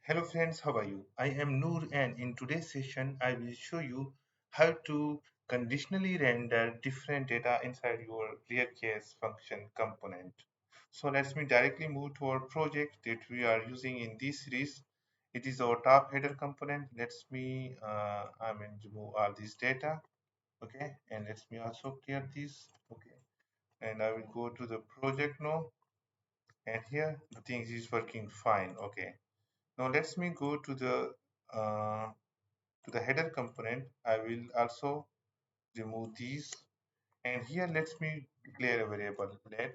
Hello friends, how are you? I am Noor and in today's session I will show you how to conditionally render different data inside your Reactjs function component. So let's me directly move to our project that we are using in this series. It is our top header component. Remove all this data. Okay, and let me also clear this. Okay, and I will go to the project now, and here the things is working fine. Okay, now let me go uh, to the header component. I will also remove these, and here let me declare a variable. I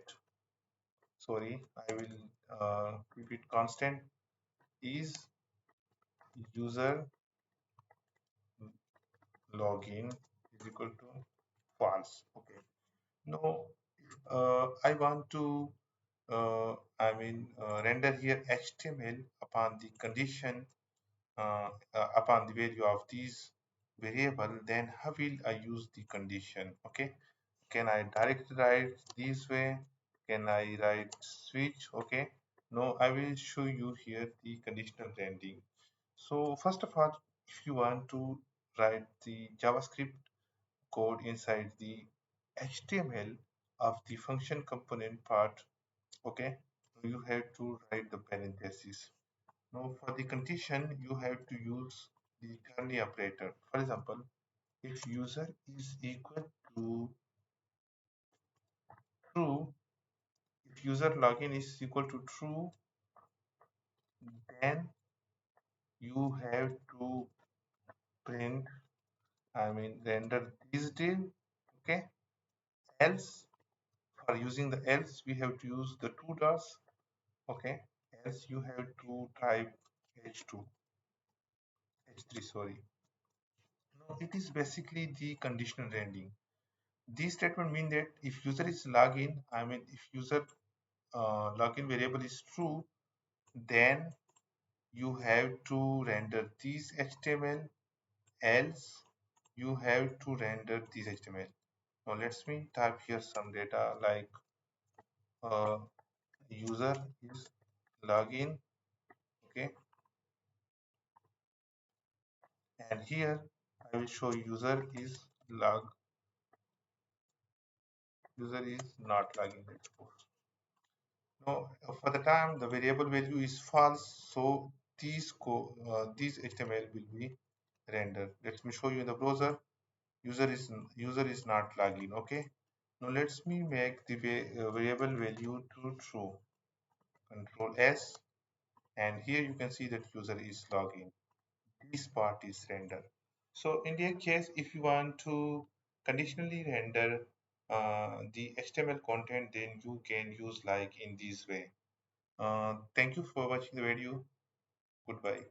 will keep it constant. Is user login is equal to false. Okay. Now I want to render here HTML upon the condition upon the value of these variable, then how will I use the condition? Okay, can I directly write this way? Can I write switch? Okay, no, I will show you here the conditional rendering. So first of all, if you want to write the JavaScript code inside the HTML of the function component part, okay, you have to write the parentheses. Now for the condition, you have to use the ternary operator. For example, if user is equal to true, if user login is equal to true, then you have to print, render this div, okay? Else, for using the else, we have to use the two dots, okay? Else you have to type h2, h3, sorry. Now it is basically the conditional rendering. These statement mean that if user is login, if user login variable is true, then you have to render this HTML, else you have to render this HTML. Now let's me type here some data like uh, user is login, okay, and here I will show user is not logging. Now for the time the variable value is false, so these HTML will be rendered. Let me show you in the browser. User is not logging. Okay. Now let's me make the variable value to true. Control S, and here you can see that user is logging. This part is rendered. So in their case, if you want to conditionally render the HTML content, then you can use like in this way. Thank you for watching the video. Goodbye.